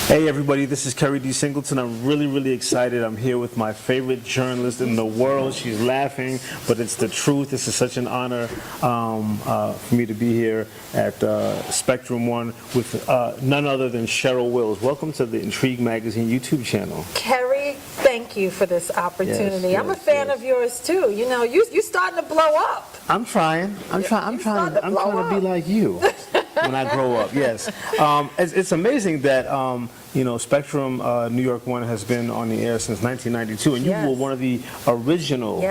Hey everybody, this is Kerry D. Singleton. I'm really excited. I'm here with my favorite journalist in the world. She's laughing, but it's the truth. This is such an honor for me to be here at Spectrum One with none other than Cheryl Wills. Welcome to the Intrigue Magazine YouTube channel. Kerry, thank you for this opportunity. I'm a fan of yours too. You know, you're starting to blow up. I'm trying to be like you. When I grow up, yes. It's amazing that, Spectrum New York 1 has been on the air since 1992, and you were one of the original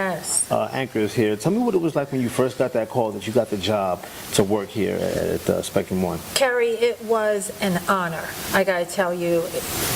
anchors here. Tell me what it was like when you first got that call that you got the job to work here at Spectrum 1. Kerry, it was an honor, I gotta tell you.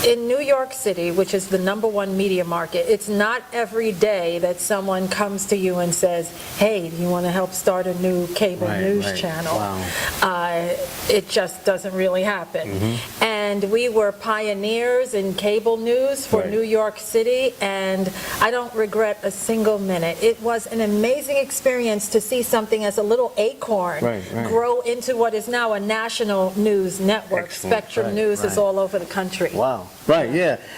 In New York City, which is the #1 media market, it's not every day that someone comes to you and says, hey, do you want to help start a new cable news channel? Wow. It just doesn't really happen. And we were pioneers in cable news for New York City, and I don't regret a single minute. It was an amazing experience to see something as a little acorn grow into what is now a national news network. Spectrum News is all over the country. Wow.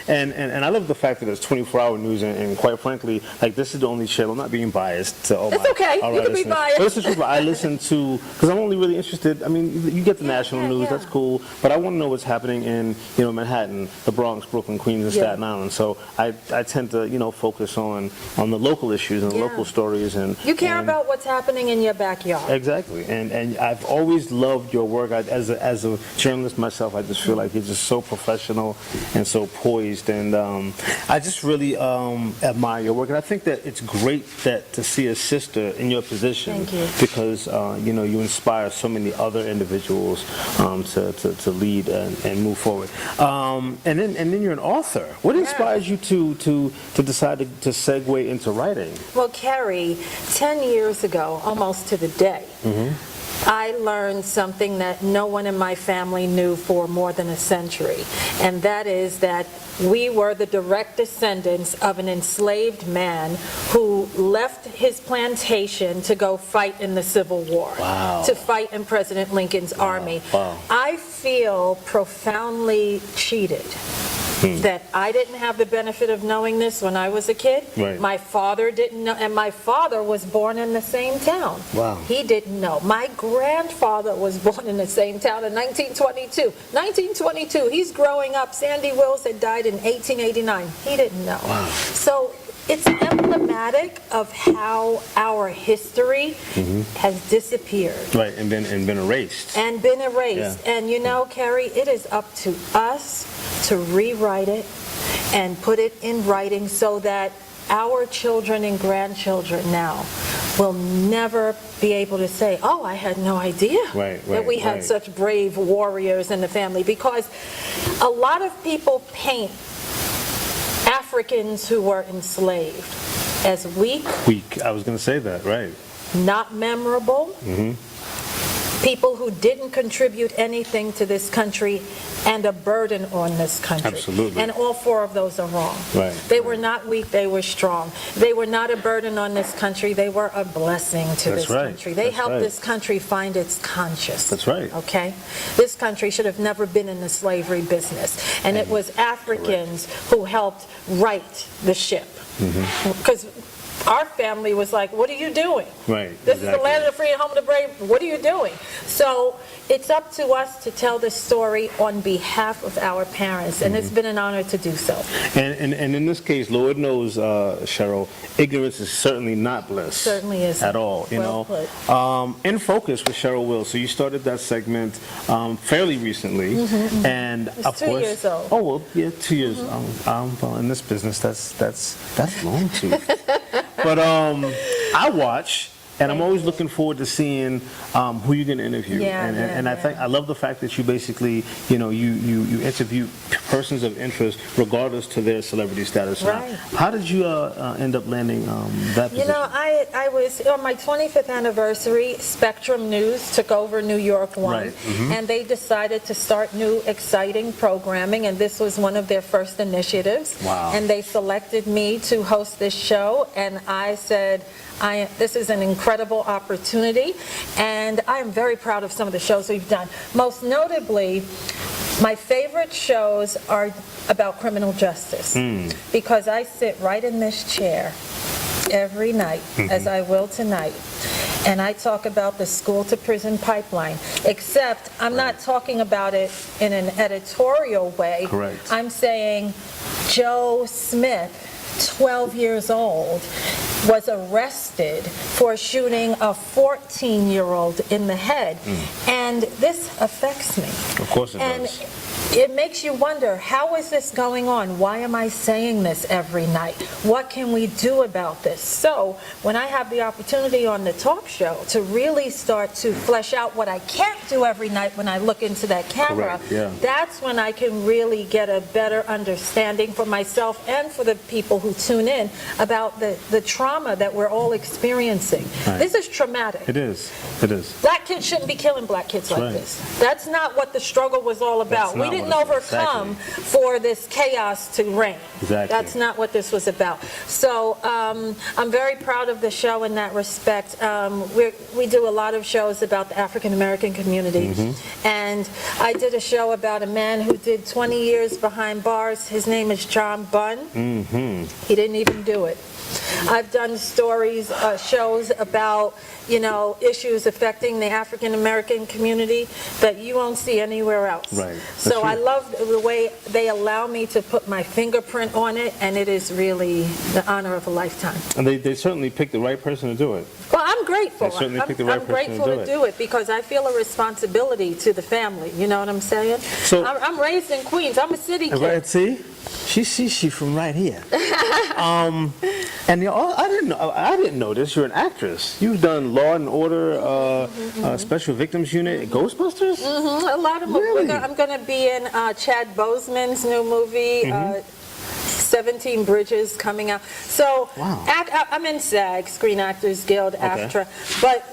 And I love the fact that it's 24-hour news, and quite frankly, like, this is the only channel. I'm not being biased to all my. It's okay. You can be biased. But it's the truth. I listen to, because I'm only really interested. I mean, you get the national news, that's cool, but I want to know what's happening in Manhattan, the Bronx, Brooklyn, Queens, and Staten Island. So I tend to focus on the local issues and local stories, and you care about what's happening in your backyard. Exactly. And I've always loved your work. As a journalist myself, I just feel like you're just so professional and so poised, and I just really admire your work, and I think that it's great to see a sister in your position. Thank you. Because you inspire so many other individuals to lead and move forward. And then you're an author. What inspires you to decide to segue into writing? Well, Kerry, 10 years ago, almost to the day, I learned something that no one in my family knew for more than a century, and that is that we were the direct descendants of an enslaved man who left his plantation to go fight in the Civil War, to fight in President Lincoln's army. I feel profoundly cheated that I didn't have the benefit of knowing this when I was a kid. My father didn't know, and my father was born in the same town. He didn't know. My grandfather was born in the same town in 1922. 1922, he's growing up. Sandy Wills had died in 1889. He didn't know. So it's emblematic of how our history has disappeared. And been erased. And Kerry, it is up to us to rewrite it and put it in writing so that our children and grandchildren now will never be able to say, oh, I had no idea that we had such brave warriors in the family. Because a lot of people paint Africans who were enslaved as weak. I was going to say that, not memorable. People who didn't contribute anything to this country, and a burden on this country. Absolutely. And all four of those are wrong. They were not weak, they were strong. They were not a burden on this country, they were a blessing to this country. They helped this country find its conscience. Okay? This country should have never been in the slavery business. And it was Africans who helped right the ship. Because our family was like, what are you doing? This is the land of the free and home of the brave. What are you doing? So it's up to us to tell this story on behalf of our parents, and it's been an honor to do so. And in this case, Lord knows, Cheryl, ignorance is certainly not bliss. Certainly isn't. At all. In Focus with Cheryl Wills. So you started that segment fairly recently, and of course, 2 years old. Oh well, yeah, 2 years. Well, in this business, that's long too. But I watch, and I'm always looking forward to seeing who you're going to interview. I love the fact that you basically, you interview persons of interest regardless to their celebrity status. How did you end up landing that position? I was on my 25th anniversary. Spectrum News took over New York 1, and they decided to start new exciting programming, and this was one of their first initiatives. And they selected me to host this show, and I said, this is an incredible opportunity, and I am very proud of some of the shows we've done. Most notably, My favorite shows are about criminal justice because I sit right in this chair every night, as I will tonight, and I talk about the school to prison pipeline, except I'm not talking about it in an editorial way. Correct. I'm saying Joe Smith, 12 years old, was arrested for shooting a 14-year-old in the head. And this affects me. Of course it And does. it makes you wonder, how is this going on? Why am I saying this every night? What can we do about this? So when I have the opportunity on the talk show to really start to flesh out what I can't do every night when I look into that camera, Correct, yeah. that's when I can really get a better understanding for myself and for the people who tune in about the trauma that we're all experiencing. Right. This is traumatic. It is. It is. Black kids shouldn't be killing black kids That's like right. this. That's not what the struggle was all about. That's We not didn't what it- overcome for this chaos to reign. Exactly. That's not what this was about. So I'm very proud of the show in that respect. We do a lot of shows about the African American community. And I did a show about a man who did 20 years behind bars. His name is John Bunn. He didn't even do it. I've done stories, shows about, issues affecting the African American community that you won't see anywhere else. Right. So That's I true. love the way they allow me to put my fingerprint on it, and it is really the honor of a lifetime. And they certainly picked the right person to do it. Well, I'm grateful. They certainly I'm picked the right I'm person to grateful do to it. do it because I feel a responsibility to the family. You know what I'm saying? So- I'm raised in Queens. I'm a city kid. Right, see? She from right here. And I didn't know this. You're an actress. You've done Law and Order, Special Victims Unit, Ghostbusters. A lot of them. Really? I'm going to be in Chad Boseman's new movie, 17 Bridges, coming out. So Wow. I'm in SAG, Screen Actors Guild, AFTRA. But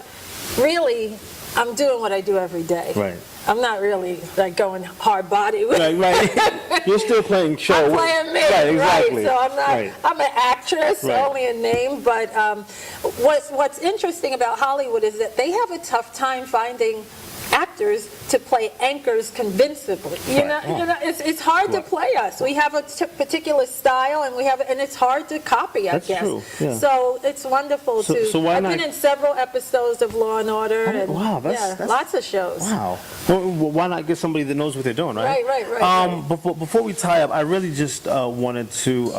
really, I'm doing what I do every day. Right. I'm not really like going hard body with Right. You're still playing show. I'm playing me, Right, exactly. So I'm not. Right. I'm an actress, Right. only a name. But what's interesting about Hollywood is that they have a tough time finding actors to play anchors convincingly. You know, it's hard to play us. We have a particular style, and it's hard to copy. I That's guess. true, yeah. So it's wonderful to. So why I've not- been in several episodes of Law and Order. And, wow, that's lots of shows. Wow. Well, why not get somebody that knows what they're doing, right? Right. Before we tie up, I really just wanted to.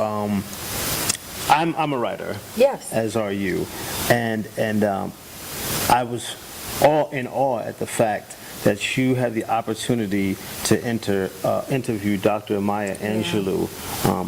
I'm a writer. Yes. As are you, and I was all in awe at the fact that you had the opportunity to interview Dr. Maya Angelou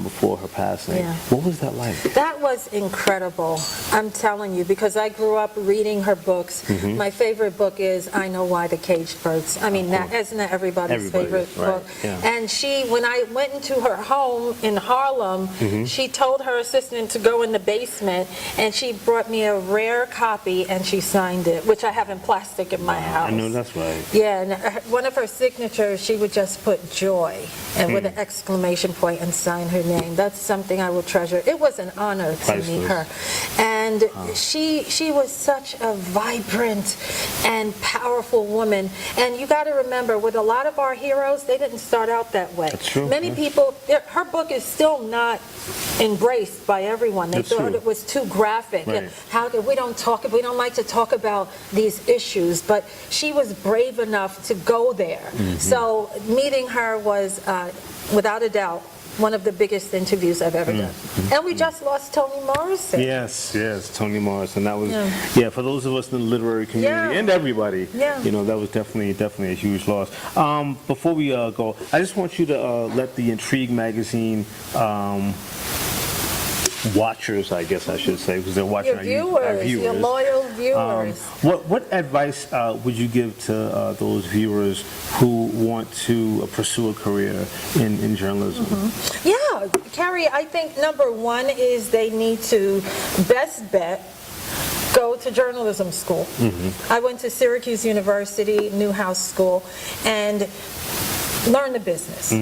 before her passing. Yeah. What was that like? That was incredible, I'm telling you, because I grew up reading her books. My favorite book is I Know Why the Caged Birds. I mean, isn't that everybody's favorite right, book? yeah. And when I went into her home in Harlem, she told her assistant to go in the basement, and she brought me a rare copy, and she signed it, which I have in plastic in my house. I know that's right. Yeah, and one of her signatures, she would just put joy and with an exclamation point and sign her name. That's something I will treasure. It was an honor to meet her. And she was such a vibrant and powerful woman. And you got to remember, with a lot of our heroes, they didn't start out that way. That's true. Many people, her book is still not embraced by everyone. They That's thought true. it was too graphic. Right. We don't like to talk about these issues, but she was brave enough to go there. So meeting her was, without a doubt, one of the biggest interviews I've ever done. And we just lost Toni Morrison. Yes, Toni Morrison. That was, Yeah. for those of us in the literary community and everybody, Yeah. that was definitely a huge loss. Before we go, I just want you to let the Intrigue magazine watchers, I guess I should say, because they're watching our viewers. Your loyal viewers. What advice would you give to those viewers who want to pursue a career in journalism? Yeah, Carrie, I think number one is they need to best bet go to journalism school. I went to Syracuse University, Newhouse School, and learn the business.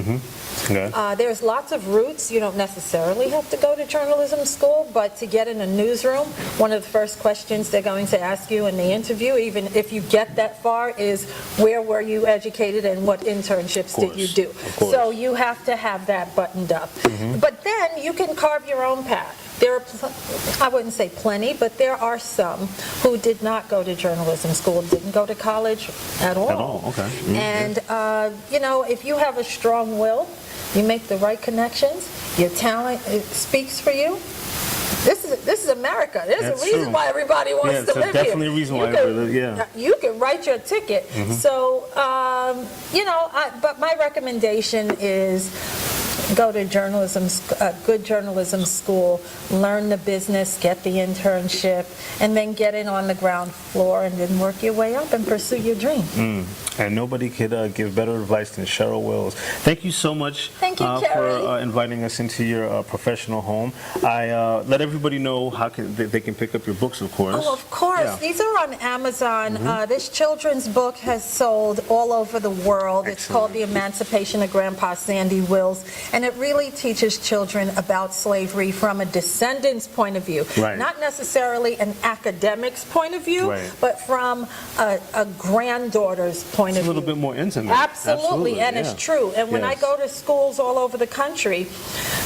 Okay. There's lots of routes. You don't necessarily have to go to journalism school, but to get in a newsroom, one of the first questions they're going to ask you in the interview, even if you get that far, is where were you educated and what internships did you do? Of course. So you have to have that buttoned up. But then you can carve your own path. There are, I wouldn't say plenty, but there are some who did not go to journalism school, didn't go to college at all. At all, okay. And, if you have a strong will, you make the right connections, your talent it speaks for you. This is America. There's That's a reason true. why everybody wants to live here. Definitely a reason why everybody lives, yeah. You can write your ticket. So, but my recommendation is go to good journalism school, learn the business, get the internship, and then get in on the ground floor and then work your way up and pursue your dream. And nobody could give better advice than Cheryl Wills. Thank you so much Thank you, for Kerry. inviting us into your professional home. I let everybody know how they can pick up your books, of course. Oh, of course. Yeah. These are on Amazon. This children's book has sold all over the world. It's called The Emancipation of Grandpa Sandy Wills, and it really teaches children about slavery from a descendant's point of view. Right. Not necessarily an academic's point of view, Right. but from a granddaughter's point It's of a little view. bit more intimate. Absolutely, and yeah. it's true. And when I Yes. go to schools all over the country,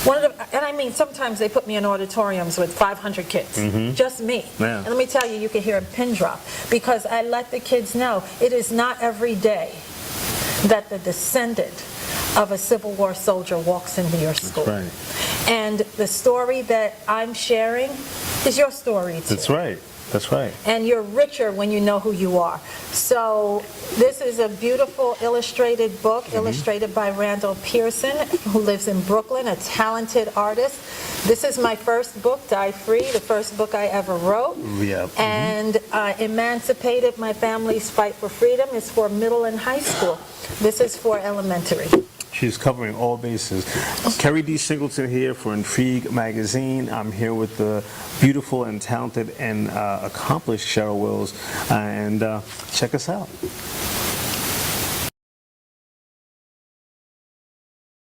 and I mean, sometimes they put me in auditoriums with 500 kids, just me. Yeah. And let me tell you, you can hear a pin drop, because I let the kids know it is not every day that the descendant of a Civil War soldier walks into your school. Right. And the story that I'm sharing is your story too. That's right. That's right. And you're richer when you know who you are. So this is a beautiful illustrated book, illustrated by Randall Pearson, who lives in Brooklyn, a talented artist. This is my first book, Die Free, the first book I ever wrote. Yeah. And Emancipated, My Family's Fight for Freedom, is for middle and high school. This is for elementary. She's covering all bases. Kerry D. Singleton here for Intrigue Magazine. I'm here with the beautiful and talented and accomplished Cheryl Wills. And check us out.